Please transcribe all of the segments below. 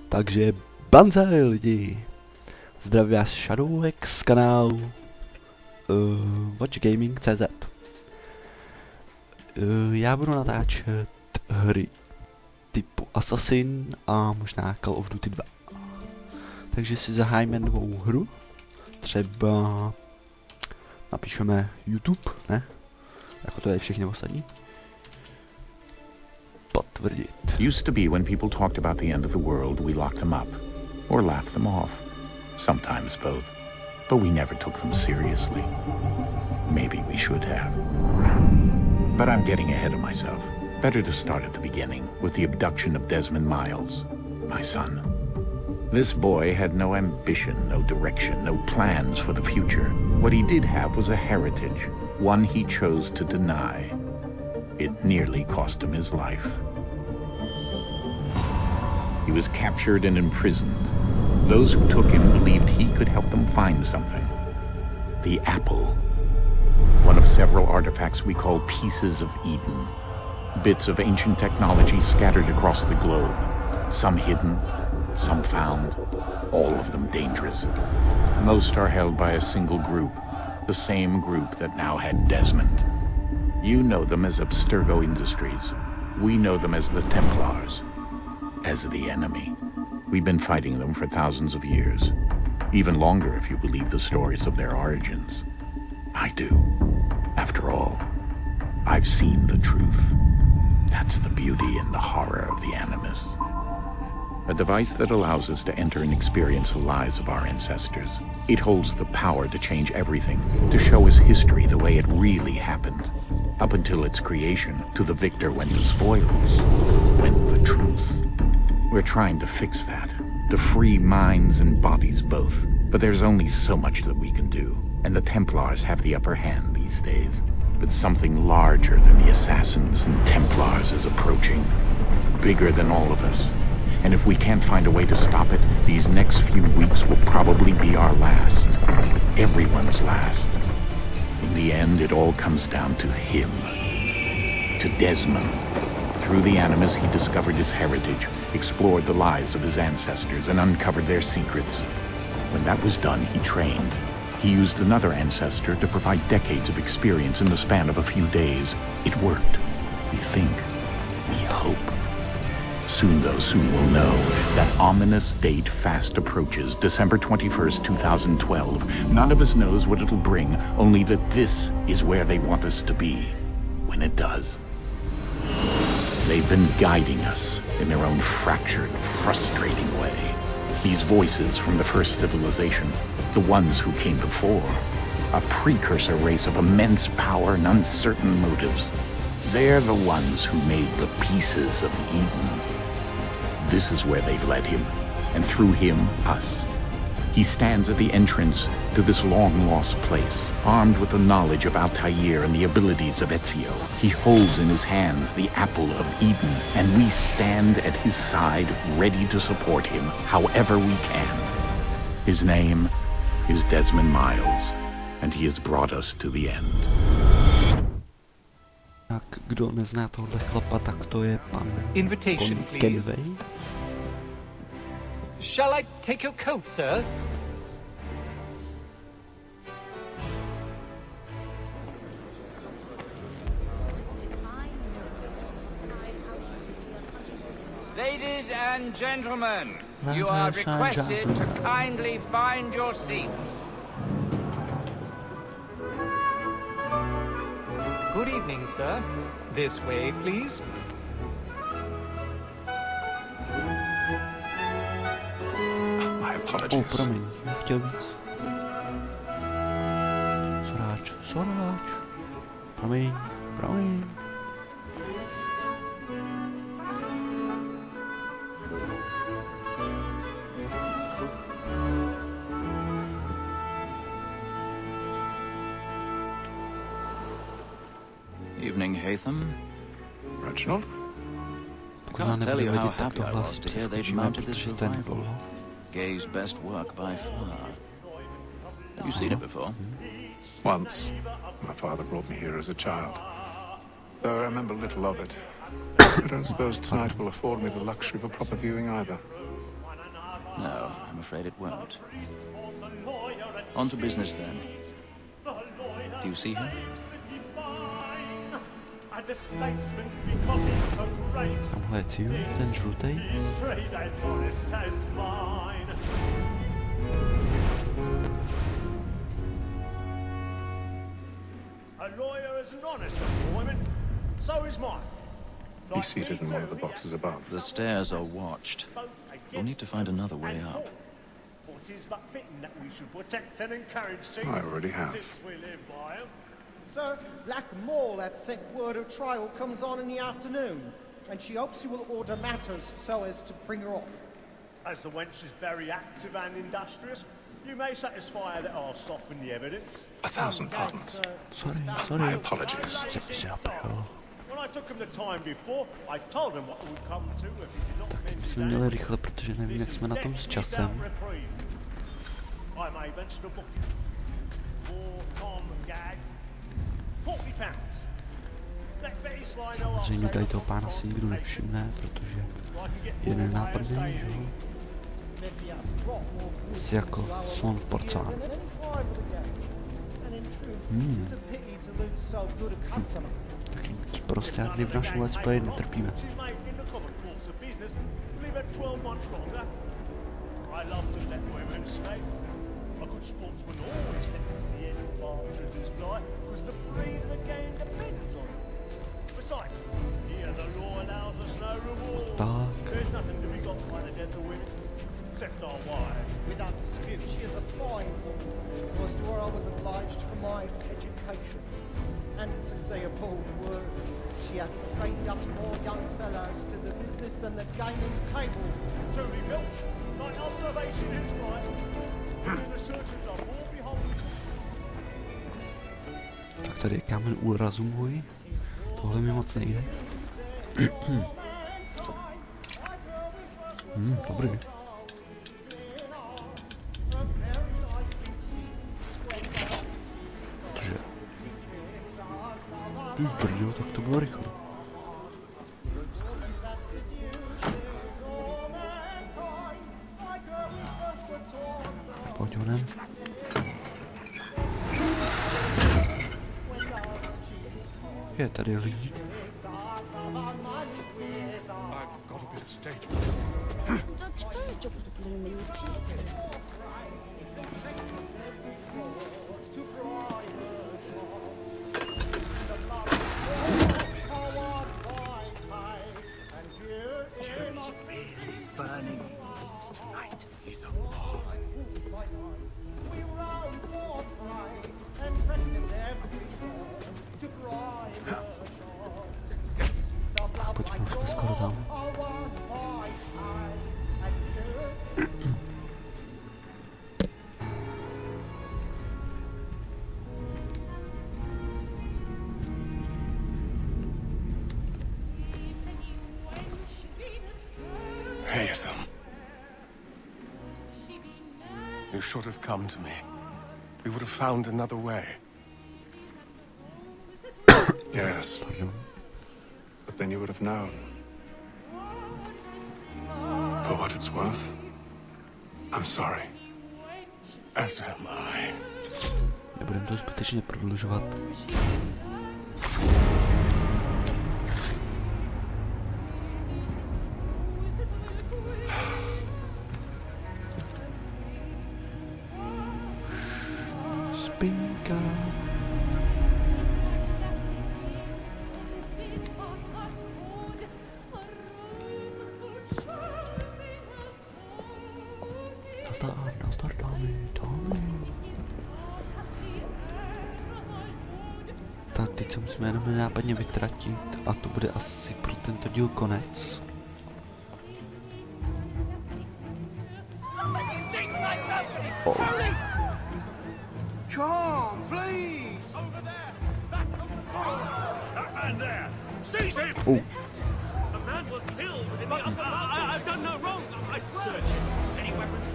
Takže Banzai lidi, zdraví vás Shadowek z kanálu watchgaming.cz. Já budu natáčet hry typu Assassasin a možná Call of Duty 2. Takže si zahájíme novou hru, třeba napíšeme YouTube, ne? Jako to je všechny ostatní. Potvrdit. Used to be when people talked about the end of the world, we locked them up. Or laughed them off. Sometimes both. But we never took them seriously. Maybe we should have. But I'm getting ahead of myself. Better to start at the beginning, with the abduction of Desmond Miles, my son. This boy had no ambition, no direction, no plans for the future. What he did have was a heritage, one he chose to deny. It nearly cost him his life. He was captured and imprisoned. Those who took him believed he could help them find something. The apple. One of several artifacts we call pieces of Eden. Bits of ancient technology scattered across the globe. Some hidden, some found, all of them dangerous. Most are held by a single group, the same group that now had Desmond. You know them as Abstergo Industries. We know them as the Templars, as the enemy. We've been fighting them for thousands of years, even longer if you believe the stories of their origins. I do. After all, I've seen the truth. That's the beauty and the horror of the Animus. A device that allows us to enter and experience the lives of our ancestors. It holds the power to change everything, to show us history the way it really happened. Up until its creation, to the victor went the spoils, went the truth. We're trying to fix that, to free minds and bodies both. But there's only so much that we can do, and the Templars have the upper hand these days. But something larger than the Assassins and Templars is approaching, bigger than all of us. And if we can't find a way to stop it, these next few weeks will probably be our last. Everyone's last. In the end, it all comes down to him. To Desmond. Through the Animus, he discovered his heritage, explored the lives of his ancestors, and uncovered their secrets. When that was done, he trained. He used another ancestor to provide decades of experience in the span of a few days. It worked. We think. We hope. Soon, though, soon we'll know. That ominous date fast approaches, December 21st, 2012. None of us knows what it'll bring, only that this is where they want us to be, when it does. They've been guiding us in their own fractured, frustrating way. These voices from the first civilization, the ones who came before, a precursor race of immense power and uncertain motives. They're the ones who made the pieces of Eden. This is where they've led him, and through him, us. He stands at the entrance to this long-lost place, armed with the knowledge of Altair and the abilities of Ezio. He holds in his hands the apple of Eden, and we stand at his side, ready to support him however we can. His name is Desmond Miles, and he has brought us to the end. Tak, kdo nezná tohle chlapa, tak to je pan Invitation, please. Kenway. Shall I take your coat, sir? Ladies and gentlemen, you are requested to kindly find your seats. Good evening, sir. This way, please. My apologies. Promiň, já chtěl víc. Soráč. Promiň. Evening, Haytham. Reginald? I can't tell you how happy I was to hear they'd mounted this revival. Gay's best work by far. Have you seen it before? Once. My father brought me here as a child. Though I remember little of it. I don't suppose tonight will afford me the luxury of a proper viewing either. No, I'm afraid it won't. On to business then. Do you see him? Tamhle je cíl, ten žlutej. He's seated in one of the boxes above. The stairs are watched. We'll need to find another way up. I already have. Sir, Black Mall had sent word her trial comes on in the afternoon, and she hopes you will order matters so as to bring her off. As the wench is very active and industrious, you may satisfy her that I'll soften the evidence. 1,000 pardons. Sorry. My apologies. When I took him the time before, I told him what would come to if he did not Tak my jsme měli rychle, protože nevím, jak jsme na tom s časem. I may venture to book you for Tom Gag. £40. Samozřejmě tady toho pána si nikdo nevšimne, protože je nenápadný, že jo? Asi jako slon v porcelánu. Taky prostě kdy v našem let's play netrpíme. A good sportsman always lets the end partridges fly, because the breed of the game depends on it. Besides, here the law allows us no reward. There's nothing to be got by the death of women, except our wives. Without dispute, she is a fine woman. It was to her I was obliged for my education. And to say a bold word, she hath trained up more young fellows to the business than the gaming table. Truly, Filch, my observation is right. Tak tady je kámen úrazu můj. Tohle mi moc nejde. Dobrý. Protože... Brdo, tak to bylo rychle. Pojď honem. Je tady lidi. Pojďme, už jsme skoro tam. Haytham. You should have come to me. We would have found another way. Yes. But then you would have known. For what it's worth, I'm sorry. As am I. Nebudem to zbytečně prodlužovat. Spinka. Nazdar, dámy. Tak teď se musíme jenom nenápadně vytratit a to bude asi pro tento díl konec. Come, please! Over there! Back on the floor! That man there! Seize him! Oh. The man was killed in the upper... I've done no wrong, I swear! Search. Any weapons?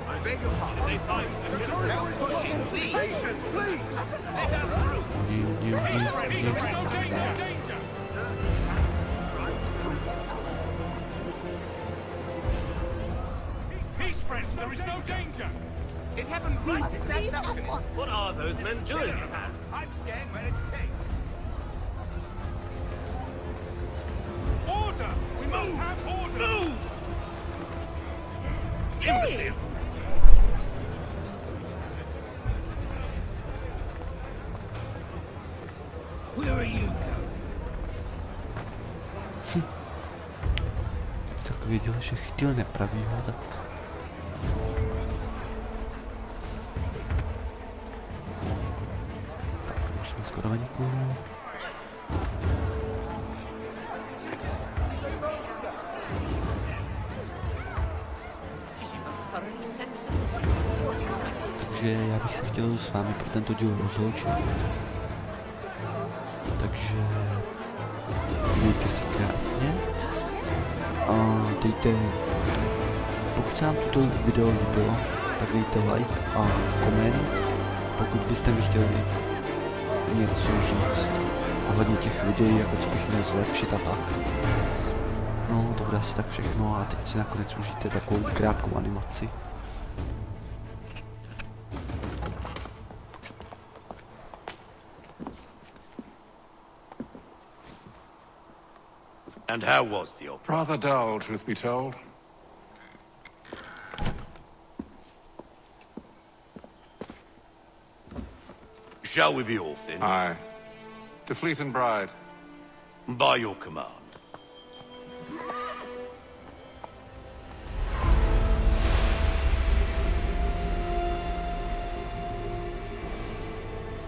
I beg your pardon. They find Please! Please! Let us through! Peace, no danger! There is no danger. It happened right at that balcony. What are those men doing? I'm staying where it takes. Order! We must have order! Move! Imbecile! Where are you going? Tak věděl, že chytil nepravýho, tak... Tak, už jsme skoro venku. Takže já bych se chtěl s vámi pro tento díl rozloučit. Takže mějte se krásně a dejte, pokud se vám toto video líbilo, tak dejte like a koment, pokud byste mi chtěli něco říct ohledně těch videí, jako co bych měl zlepšit a tak. No, to bude asi tak všechno a teď si nakonec užijte takovou krátkou animaci. And how was the opera? Rather dull, truth be told. Shall we be off then? Aye. To Fleet and Bride. By your command.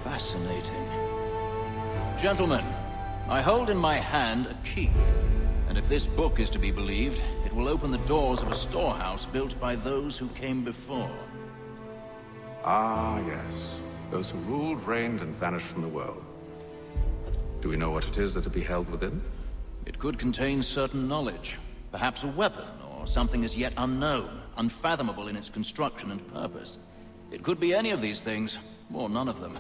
Fascinating. Gentlemen, I hold in my hand a key. And if this book is to be believed, it will open the doors of a storehouse built by those who came before. Ah, yes. Those who ruled, reigned, and vanished from the world. Do we know what it is that to be held within? It could contain certain knowledge. Perhaps a weapon, or something as yet unknown, unfathomable in its construction and purpose. It could be any of these things, or none of them.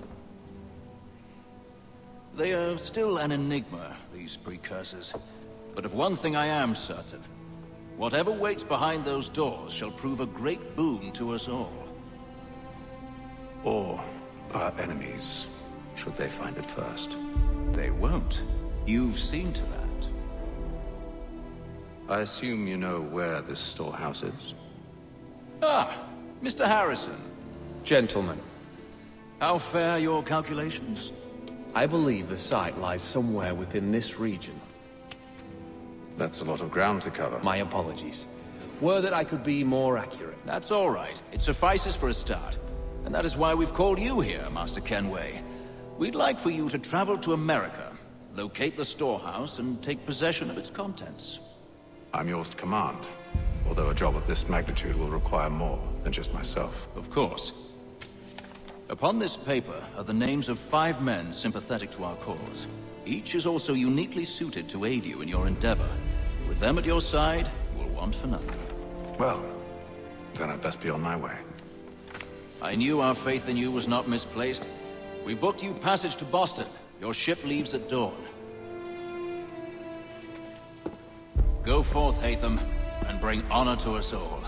They are still an enigma, these precursors. But of one thing I am certain. Whatever waits behind those doors shall prove a great boon to us all. Or our enemies, should they find it first. They won't. You've seen to that. I assume you know where this storehouse is? Ah, Mr. Harrison. Gentlemen, How fare your calculations? I believe the site lies somewhere within this region. That's a lot of ground to cover. My apologies. Were that I could be more accurate. That's all right. It suffices for a start. And that is why we've called you here, Master Kenway. We'd like for you to travel to America, locate the storehouse, and take possession of its contents. I'm yours to command, although a job of this magnitude will require more than just myself. Of course. Upon this paper are the names of 5 men sympathetic to our cause. Each is also uniquely suited to aid you in your endeavor. With them at your side, you will want for nothing. Well, then I'd best be on my way. I knew our faith in you was not misplaced. We booked you passage to Boston. Your ship leaves at dawn. Go forth, Hatham, and bring honor to us all.